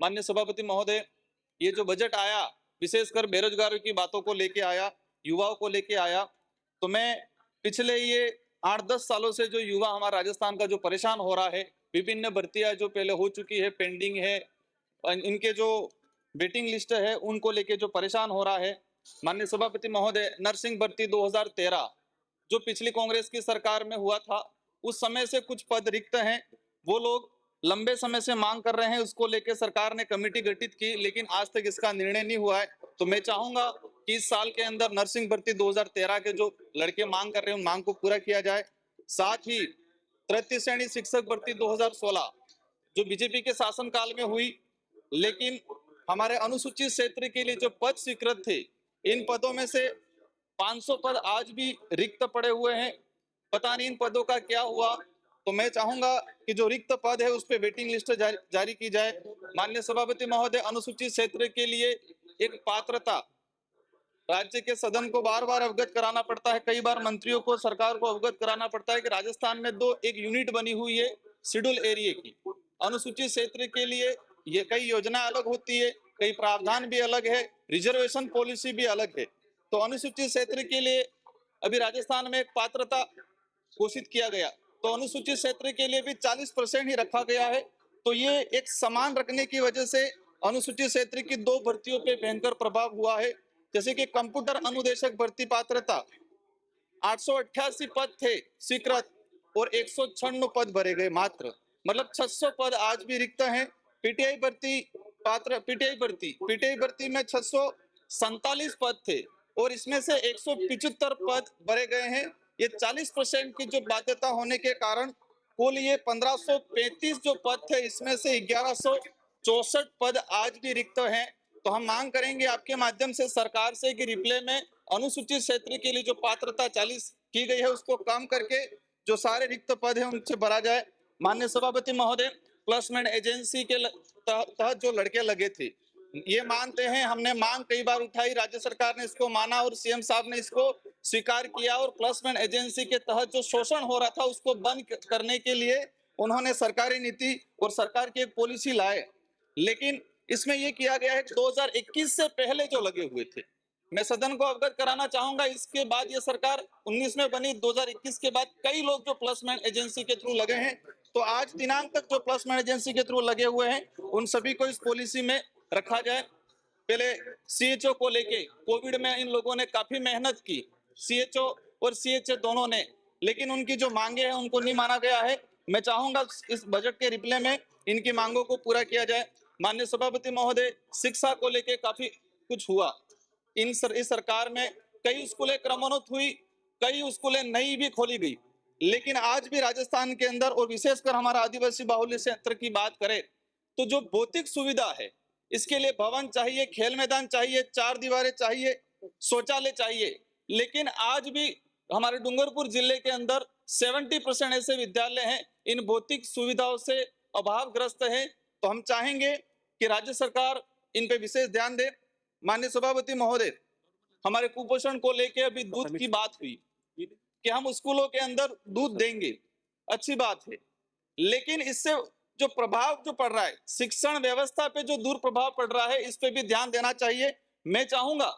माननीय सभापति महोदय, ये जो बजट आया विशेषकर बेरोजगारों की बातों को लेके आया, युवाओं को लेके आया, तो मैं पिछले ये 8-10 सालों से जो युवा हमारा राजस्थान का जो परेशान हो रहा है, विभिन्न भर्तियां जो पहले हो चुकी है, पेंडिंग है, इनके जो वेटिंग लिस्ट है उनको लेके जो परेशान हो रहा है। माननीय सभापति महोदय, नर्सिंग भर्ती 2013 जो पिछली कांग्रेस की सरकार में हुआ था, उस समय से कुछ पद रिक्त हैं, वो लोग लंबे समय से मांग कर रहे हैं, उसको लेके सरकार ने कमेटी गठित की, लेकिन आज तक इसका निर्णय नहीं हुआ है। तो मैं चाहूंगा कि इस साल के अंदर नर्सिंग भर्ती 2013 के जो लड़के मांग कर रहे हैं उन मांग को पूरा किया जाए। साथ ही तृतीय श्रेणी शिक्षक भर्ती 2016 जो बीजेपी के शासनकाल में हुई, लेकिन हमारे अनुसूचित क्षेत्र के लिए जो पद स्वीकृत थे, इन पदों में से 500 पद आज भी रिक्त पड़े हुए हैं। पता नहीं इन पदों का क्या हुआ। तो मैं चाहूंगा कि जो रिक्त पद है उस पे वेटिंग लिस्ट जारी की जाए। माननीय सभापति महोदय, अनुसूचित क्षेत्र के लिए एक पात्रता राज्य के सदन को बार बार अवगत कराना पड़ता है, कई बार मंत्रियों को, सरकार को अवगत कराना पड़ता है कि राजस्थान में एक यूनिट बनी हुई है शेड्यूल एरिया की। अनुसूचित क्षेत्र के लिए ये कई योजना अलग होती है, कई प्रावधान भी अलग है, रिजर्वेशन पॉलिसी भी अलग है। तो अनुसूचित क्षेत्र के लिए अभी राजस्थान में एक पात्रता घोषित किया गया, तो अनुसूचित क्षेत्र के लिए भी 40% ही रखा गया है। तो ये एक समान रखने की वजह से अनुसूचित क्षेत्र की 2 भर्तियों पे भयंकर प्रभाव हुआ है। जैसे कि कंप्यूटर अनुदेशक भर्ती पात्रता 888 पद थे स्वीकृत और 196 पद भरे गए मात्र, मतलब 600 पद आज भी रिक्त हैं। पीटीआई भर्ती में 647 पद थे और इसमें से 175 पद भरे गए हैं। ये 40% की जो बाध्यता होने के कारण कुल ये 1535 जो पद थे, इसमें से 1164 पद आज भी रिक्त हैं। तो हम मांग करेंगे आपके माध्यम से सरकार से कि रिप्ले में अनुसूचित क्षेत्र के लिए जो पात्रता 40 की गई है उसको कम करके जो सारे रिक्त पद हैं उनसे भरा जाए। माननीय सभापति महोदय, प्लेसमेंट एजेंसी के तहत जो लड़के लगे थे, ये मानते हैं, हमने मांग कई बार उठाई, राज्य सरकार ने इसको माना और सीएम साहब ने इसको स्वीकार किया और प्लेसमेंट एजेंसी के तहत जो शोषण हो रहा था उसको बंद करने के लिए उन्होंने सरकारी नीति और सरकार की एक पॉलिसी लाए। लेकिन इसमें यह किया गया है कि 2021 से पहले जो लगे हुए थे, मैं सदन को अवगत कराना चाहूंगा, इसके बाद ये सरकार 19 में बनी, 2021 के बाद कई लोग जो प्लेसमेंट एजेंसी के थ्रू लगे हैं, तो आज दिनांक तक जो प्लेसमेंट एजेंसी के थ्रू लगे हुए हैं उन सभी को इस पॉलिसी में रखा जाए। पहले सीएचओ को लेके कोविड में इन लोगों ने काफी मेहनत की, सीएचओ और सीएचए दोनों ने, लेकिन उनकी जो मांगे हैं उनको नहीं माना गया है। मैं चाहूंगा इस बजट के रिप्ले में इनकी मांगों को पूरा किया जाए। माननीय सभापति महोदय, शिक्षा को लेके काफी कुछ हुआ। इस सरकार में कई स्कूलें क्रमोन्नत हुई, कई स्कूलें नई भी खोली गई, लेकिन आज भी राजस्थान के अंदर और विशेषकर हमारा आदिवासी बाहुल्य क्षेत्र की बात करें तो जो भौतिक सुविधा है, इसके लिए भवन चाहिए, खेल मैदान चाहिए, 4 दीवारें चाहिए, शौचालय चाहिए, लेकिन आज भी हमारे डूंगरपुर जिले के अंदर 70% ऐसे विद्यालय हैं इन भौतिक सुविधाओं से अभावग्रस्त है। तो हम चाहेंगे कि राज्य सरकार इन पे विशेष ध्यान दे। माननीय सभापति महोदय, हमारे कुपोषण को लेके अभी दूध की बात हुई कि हम स्कूलों के अंदर दूध देंगे, अच्छी बात है, लेकिन इससे जो प्रभाव जो पड़ रहा है शिक्षण व्यवस्था पे, जो दुष्प्रभाव पड़ रहा है, इस पे भी ध्यान देना चाहिए। मैं चाहूंगा,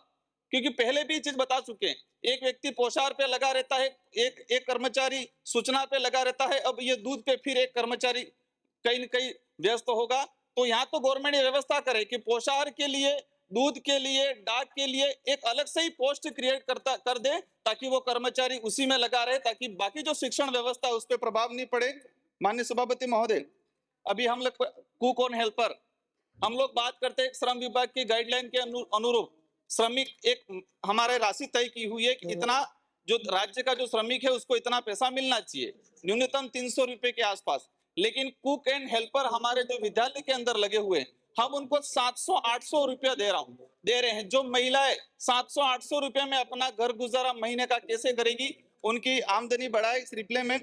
क्योंकि पहले भी चीज बता चुके हैं, एक व्यक्ति पोषार पे लगा रहता है, एक कर्मचारी सूचना पे लगा रहता है, अब ये दूध पे फिर एक कर्मचारी कहीं न कहीं व्यस्त होगा। तो यहाँ तो गवर्नमेंट ये व्यवस्था करे कि पोषार के लिए, दूध के लिए, डाक के लिए एक अलग से ही पोस्ट क्रिएट कर दे, ताकि वो कर्मचारी उसी में लगा रहे, ताकि बाकी जो शिक्षण व्यवस्था है उस पर प्रभाव नहीं पड़े। माननीय सभापति महोदय, अभी हम लोग कुक ऑन हेल्पर, हम लोग बात करते हैं श्रम विभाग की गाइडलाइन के अनुरूप श्रमिक एक हमारे राशि तय की हुई है कि इतना जो राज्य का जो श्रमिक है उसको इतना पैसा मिलना चाहिए, न्यूनतम 300 रुपए के आसपास। लेकिन कुक एंड हेल्पर हमारे जो विद्यालय के अंदर लगे हुए हैं, हम उनको 700-800 रुपया दे रहे हैं। जो महिलाएं 700-800 रुपये में अपना घर गुजारा महीने का कैसे करेगी, उनकी आमदनी बढ़ाए इस रिप्ले में।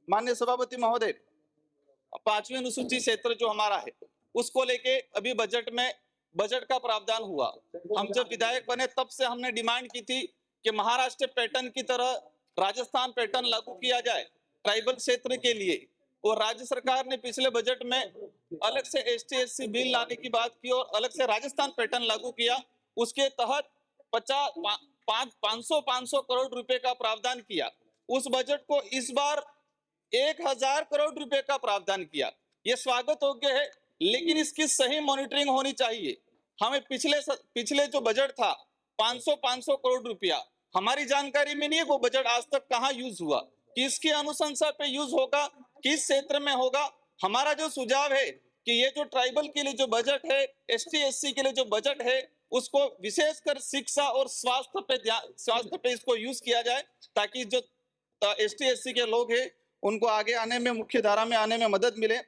माननीय सभापति महोदय, 5वीं अनुसूची क्षेत्र जो हमारा है उसको लेके अभी बजट का प्रावधान हुआ। हम जब विधायक बने तब से हमने डिमांड की थी कि महाराष्ट्र पैटर्न की तरह राजस्थान पैटर्न लागू किया जाए ट्राइबल क्षेत्र के लिए, और राज्य सरकार ने पिछले बजट में अलग से एसटी एससी बिल लाने की बात की और अलग से राजस्थान पैटर्न लागू किया। उसके तहत 500 करोड़ रुपए का प्रावधान किया। उस बजट को इस बार 1000 करोड़ रुपए का प्रावधान किया। ये स्वागत योग्य है, लेकिन इसकी सही मॉनिटरिंग होनी चाहिए। हमें पिछले जो बजट था 500 करोड़ रुपया, हमारी जानकारी में नहीं है वो बजट आज तक कहाँ यूज हुआ, किसकी अनुशंसा पे यूज होगा, किस क्षेत्र में होगा। हमारा जो सुझाव है कि ये जो ट्राइबल के लिए जो बजट है, एसटी एससी के लिए जो बजट है, उसको विशेषकर शिक्षा और स्वास्थ्य पे इसको यूज किया जाए, ताकि जो एसटी एससी के लोग हैं उनको आगे आने में, मुख्य धारा में आने में मदद मिले।